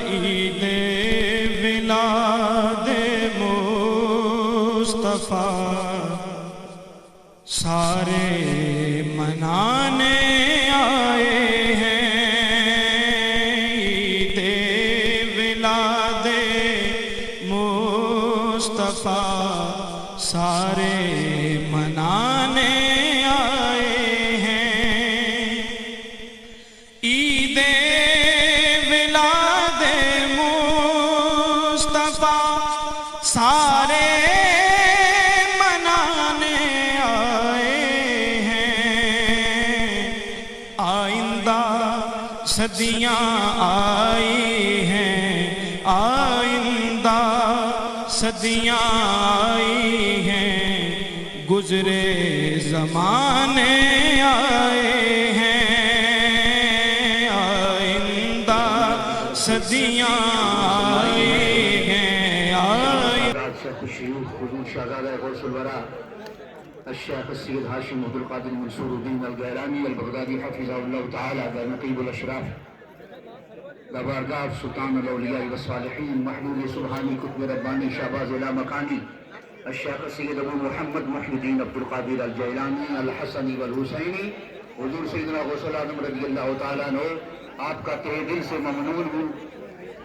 عید ولاد مصطفیٰ سارے منانے آئے ہیں، عید ولاد مصطفیٰ سارے منانے آئے ہیں، عید ولاد مصطفیٰ سارے منانے آئے ہیں، آئندہ صدیاں آئی ہیں، آئندہ صدیاں آئی ہیں، گزرے زمانے آئے ہیں، آئندہ صدیاں آئی ہیں، شیخ الشیوخ حضور شہزادہ غوث الورا الشیخ السید ہاشم عبد القادر منصور الدین الگیلانی البغدادی حفظہ اللہ تعالی بنقیب الاشراف بارگاہ سلطان الاولیاء والصالحین محبوب سبحانی قطب ربانی شہباز لامکانی الشیخ السید ابو محمد محی الدین عبد القادر الجیلانی الحسنی والحسینی، حضور سیدنا غوث العظم رضی اللہ تعالیٰ عنہ، آپ کا تہ دل سے ممنون ہوں،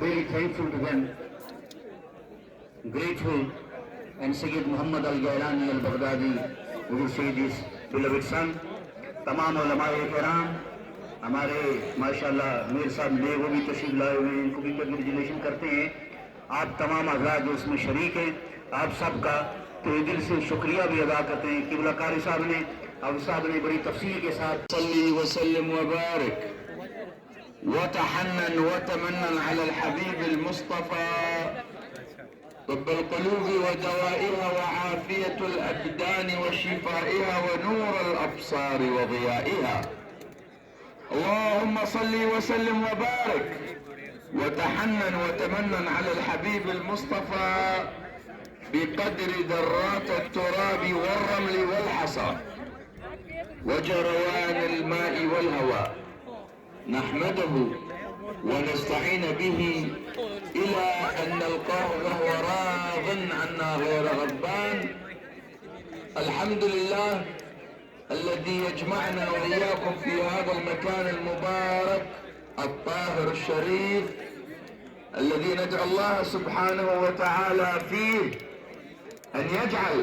really thankful to them, grateful. And Sayyid Muhammad al-Gailani al-Baghdadi, حضور سید his beloved son، تمام علماء کرام، ہمارے ماشاءاللہ میر صاحب لے وہ بھی تشریف لائے ہوئے ہیں، ان کو بھی کنگریچولیشن کرتے ہیں، آپ تمام حضرات جو اس میں شریک ہیں، آپ سب کا تہ دل سے شکریہ بھی ادا کرتے ہیں۔ قبلہ قاری صاحب نے بڑی تفصیل کے ساتھ صلی وسلم وبارک وتحنن وتمنن على الحبيب المصطفى طب القلوب ودوائها وعافية الأبدان وشفائها ونور الأبصار وضيائها، اللهم صل وسلم وبارك وتحنن وتمنن على الحبيب المصطفى بقدر ذرات التراب والرمل والحصى وجروان الماء والهواء، نحمده ونستعين به إلى أن نلقاه وهو راض عنا غير غضبان. الحمد لله الذي يجمعنا وإياكم في هذا المكان المبارك الطاهر الشريف، الذي ندعو الله سبحانه وتعالى فيه أن يجعل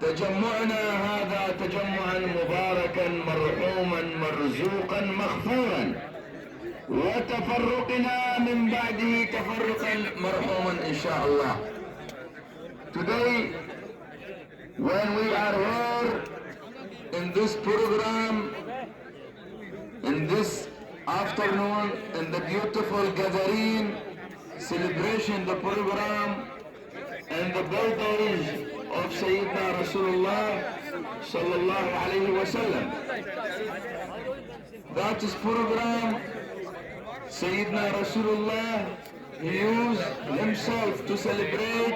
تجمعنا هذا تجمعا مباركا مرحوما مرزوقا مغفورا، وتفرقنا من بعده تفرقا مرحوما إن شاء الله. Today, when we are here in this program, in this afternoon, in the beautiful gathering, celebration the program and the birthdays of Sayyidina Rasulullah sallallahu alayhi wa sallam. That is program Sayyidina Rasulullah, he used himself to celebrate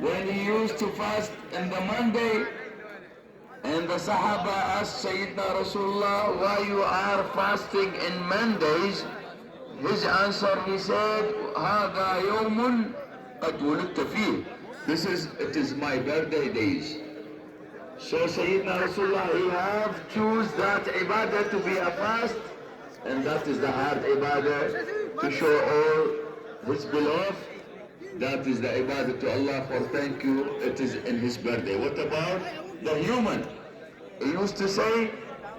when he used to fast in the Monday, and the Sahaba asked Sayyidina Rasulullah, why you are fasting in Mondays? His answer, he said, هذا يوم قد ولدت فيه. It is my birthday days. So Sayyidina Rasulullah, he have choose that ibadah to be a fast, and that is the hard ibadah to show all his beloved. That is the ibadah to Allah for thank you. It is in his birthday. What about the human? He used to say,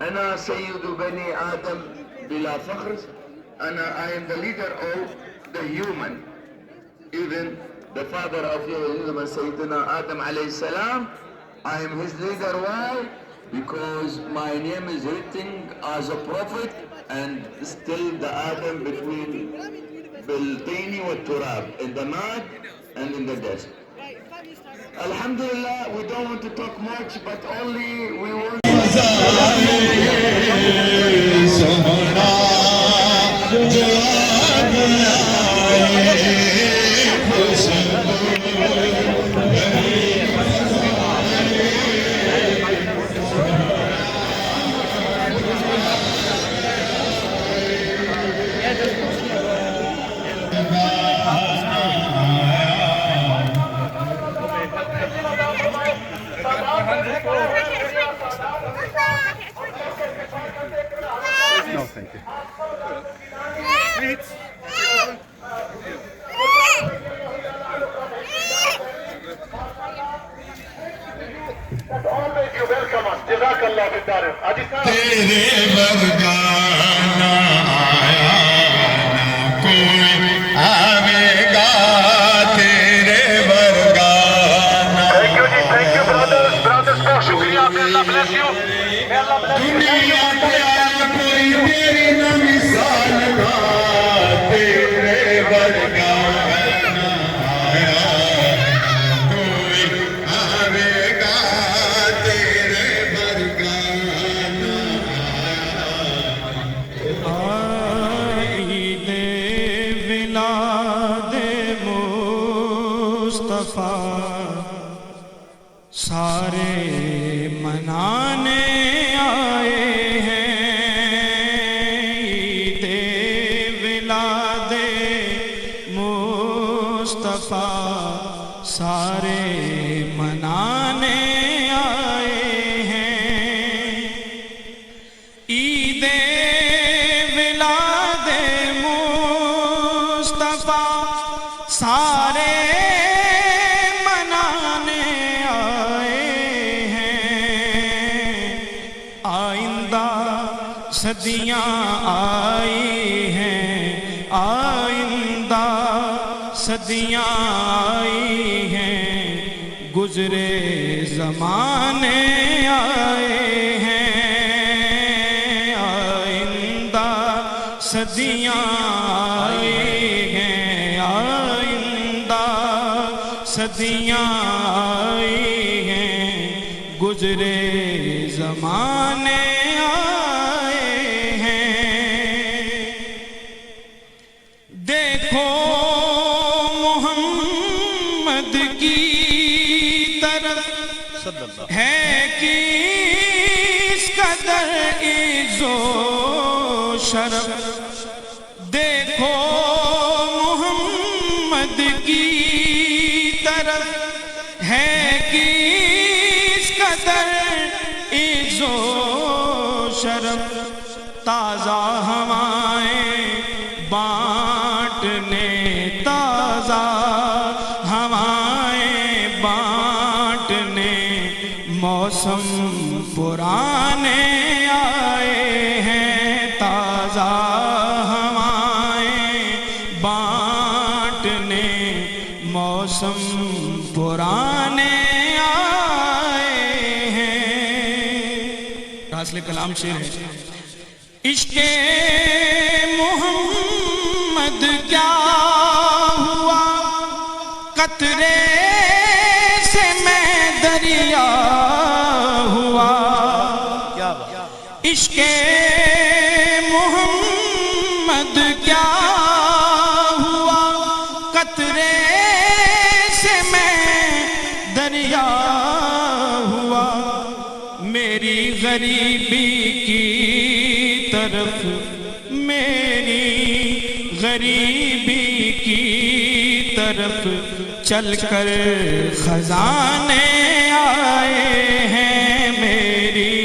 أنا سيد بني آدم بلا فخر. I am the leader of the human. Even the father of human, Sayyidina Adam alayhi salam, I am his leader. Why? Because my name is written as a prophet, and still the Adam between Biltini wa Turab, in the mud and in the dust. Alhamdulillah, we don't want to talk much, but only we want Thank you. Always you welcome us. Jazakallah fi Darif. Haji Sahab. تیرے برگانا آیا نہ کوئی آوے گا تیرے برگانا Thank you, ji. Thank you, brothers. Brothers, for shukriya. May Allah bless you. May Allah bless you. دنیا پہ کوئی تیری نہ مثال نہ تیرے برگانا آیا نہ کوئی آوے گا تیرے برگانا عید ولاد مصطفیٰ سارے منانے آئے ہیں عید ولاد مصطفیٰ سارے منانے آئے ہیں عید ولاد مصطفیٰ سارے منانے آئے ہیں آئندہ صدیاں آئی ہیں آئندہ صدیاں آئی ہیں گزرے زمانے آئے ہیں آئندہ صدیاں آئی ہیں آئندہ صدیاں آئی ہیں گزرے زمانے آئے ہیں دیکھو محمد کی طرف ہے کس قدر عز و شرف دیکھو محمد کی طرف ہے کس قدر عز و شرف تازہ ہوائیں بانٹنے تازہ ہوائیں بانٹنے موسم پرانے آئے ہیں تازہ ہوائیں بانٹنے موسم پرانے آئے ہیں راسل کلام شعر ہے عشق محمد کیا ہوا قطرے سے میں دریا ہوا عشق محمد کیا ہوا قطرے سے میں دریا ہوا میری غریبی کی طرف میری غریبی کی طرف چل کر خزانے آئے ہیں میری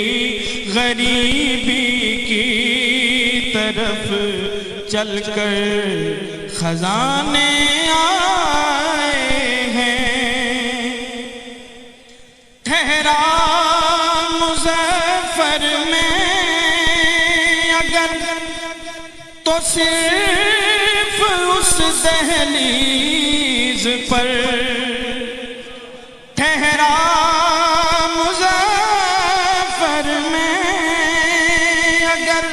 غریبی کی طرف چل کر خزانے آئے ہیں ٹھہرا مظفر میں اگر تو صرف اس دہلیز پر ٹھہرا مظفر میں اگر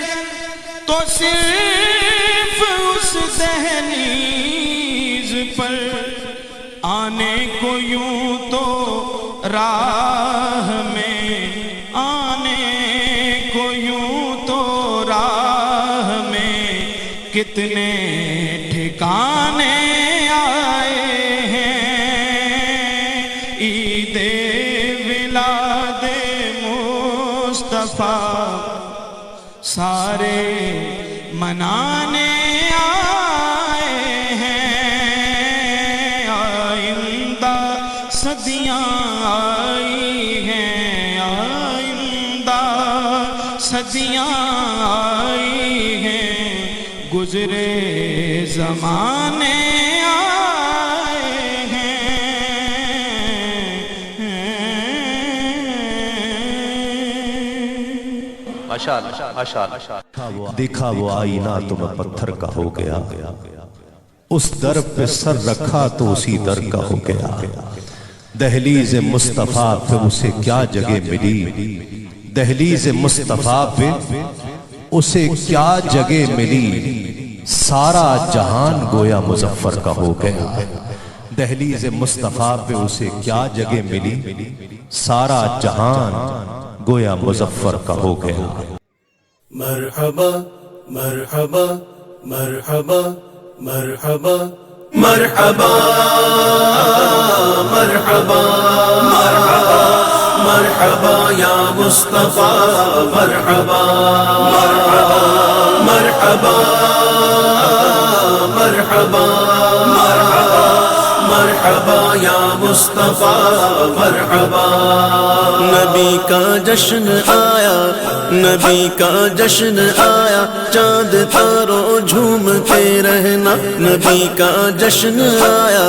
تو صرف اس دہلیز پر آنے کو یوں تو راہ میں آنے کو یوں تو راہ میں کتنے ٹھکانے آئے ہیں عید ولاد مصطفیٰ سارے منانے آئے ہیں آئندہ صدیاں آئی ہیں آئندہ صدیاں آئی گزرے زمانے آئے ہیں۔ دیکھا وہ آئینہ تو میں پتھر کا ہو گیا، اس در پہ سر رکھا تو اسی در کا ہو گیا۔ دہلیز مصطفیٰ پہ اسے کیا جگہ ملی، دہلیز مصطفیٰ پہ اسے کیا جگہ ملی، سارا جہان گویا مظفر کا ہو گیا۔ دہلیز مصطفیٰ پہ اسے کیا جگہ ملی، سارا جہان گویا مظفر کا ہو گیا۔ مرحبا مرحبا مرحبا مرحبا مرحبا مرحبا مرحبا مرحبا یا مصطفیٰ، مرحبا مرحبا مرحبا مرحبا مرحبا مرحبا یا مصطفیٰ، مرحبا۔ نبی کا جشن آیا، نبی کا جشن آیا، چاند تاروں جھومتے رہنا۔ نبی کا جشن آیا،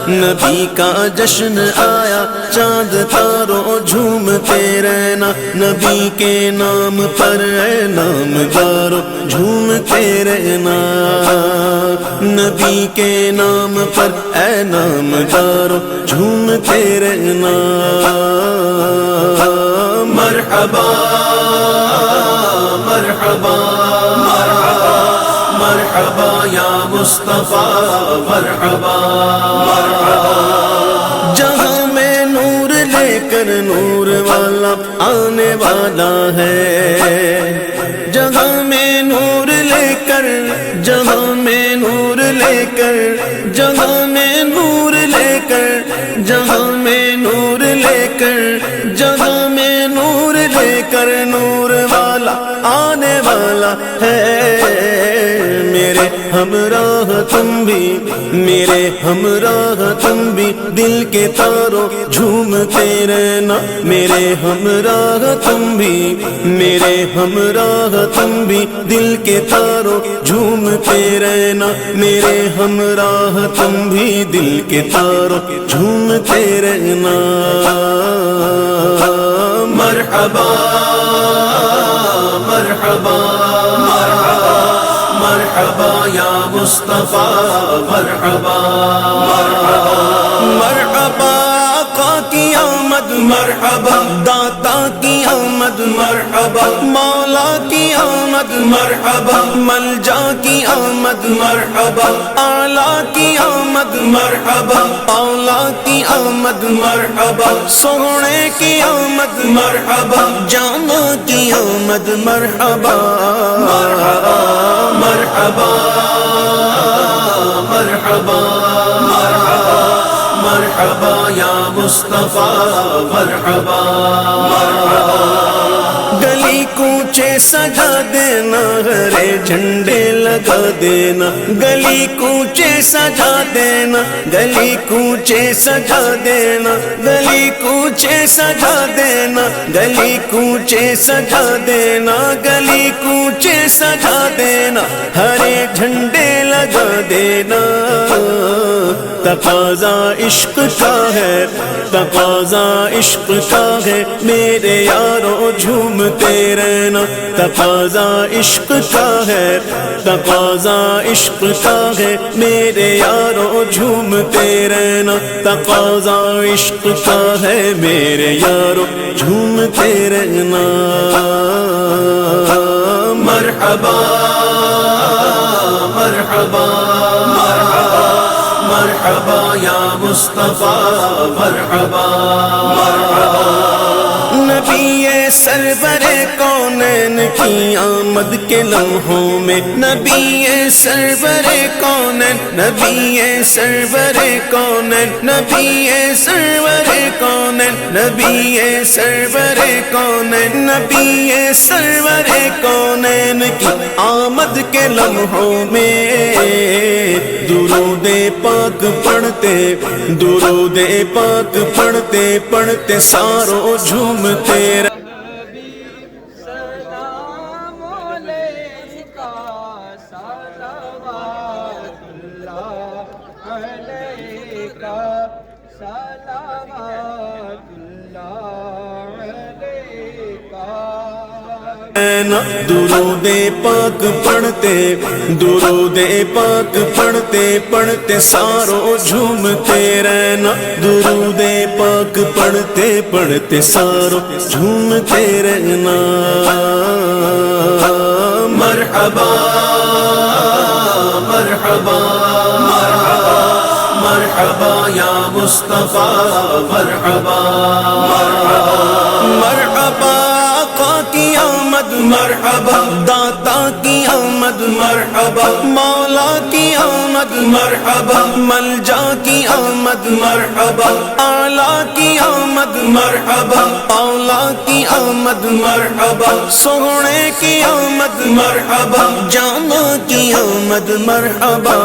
نبی کا جشن آیا، چاند تاروں جھومتے رہنا۔ نبی کے نام پر اے نامدارو جھومتے رہنا، نبی کے نام پر اے نامدارو جھومتے رہنا۔ مرحبا مرحبا مرحبا مرحبا یا مصطفیٰ، مرحبا مرحبا۔ جہاں میں نور لے کر نور والا آنے والا ہے، جہاں میں نور لے کر، جہاں میں نور لے کر، جہاں میں نور لے کر، جہاں میں نور لے کر، جہاں میں نور لے کر نور والا آنے والا ہے۔ میرے ہمراہ تم بھی، میرے ہمراہ تم بھی، دل کے تاروں جھومتے رہنا۔ میرے ہمراہ تم بھی، میرے ہمراہ تم بھی، دل کے تاروں جھومتے رہنا۔ میرے ہمراہ تم بھی، دل کے تاروں جھومتے رہنا۔ مرحبا مرحبا مرحبا مرحبا یا مصطفیٰ، مرحبا مرحبا مرحبا۔ آقا کی آمد مرحبا، داتا کی آمد مرحبا، مولا کی آمد مرحبا، ملجا کی آمد مرحبا، اعلیٰ کی آمد مرحبا، اولا کی آمد مرحبا، سونے کی آمد مرحبا، جانا کی آمد مرحبا مرحبا مرحبا مرحبا مرحبا مرحبا یا مصطفیٰ، مرحبا مرحبا۔ گلی کوچے سجا دینا، ہرے جھنڈے لگا دینا، گلی کوچے سجا دینا، گلی کوچے سجا دینا، گلی کوچے سجا دینا، گلی کوچے سجا دینا، گلی کوچے سجا دینا، ہرے جھنڈے لگا دینا۔ تقاضا عشق کا ہے، تقاضا عشق کا ہے، میرے یارو جھومتے رہنا۔ تقاضا عشق کا ہے، تقاضا عشق کا ہے، میرے یارو جھومتے رہنا۔ تقاضا عشق کا ہے، میرے یارو جھومتے رہنا۔ مرحبا مرحبا مرحبا مرحبا یا مصطفیٰ، مرحبا مرحبا۔ نبی سرور کونین کی آمد کے لمحوں میں، نبی سرور کونین، نبی سرور کونین، نبی سرور کونین، نبی سرور کونین، نبی سرور کونین کی آمد کے لمحوں میں درود پاک پڑھتے، درود پاک پڑھتے پڑھتے ساروں جھومتے رہے۔ سلام علیکہ سلام رہنا درود پاک پڑھتے درود پاک پڑھتے پڑھتے ساروں جھومتے رہنا درود پاک پڑھتے پڑھتے ساروں جھومتے رہنا مرحبا مرحبا مرحبا مرحبا یا مصطفیٰ مرحبا مرحبا مرحبا آقا کی آمد مرحبا داتا کی آمد مرحبا مولا کی آمد مرحبا ملجا کی آمد مرحبا اعلیٰ کی آمد مرحبا اولا کی آمد مرحبا سونے کی آمد مرحبا جانا کی آمد مرحبا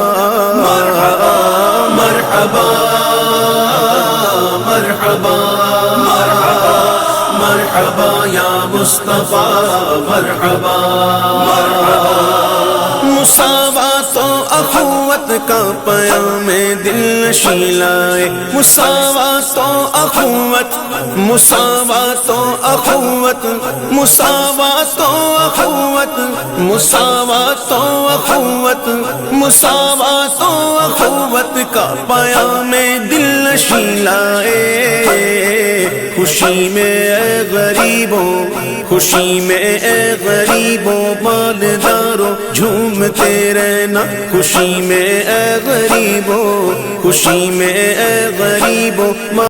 مرحبا مرحبا مرحبا مرحبا مرحبا یا مصطفیٰ مرحبا مرحبا مساوات و اخوت کا پیام دل نشیں لائے مساوات و اخوت مساوات و اخوت مساوات و اخوت مساوات و اخوت مساوات و اخوت کا پیام دل نشیں لائے خوشی میں اے غریبوں خوشی میں اے غریبوں مالداروں جھومتے رہنا خوشی میں اے غریبوں خوشی میں اے غریبوں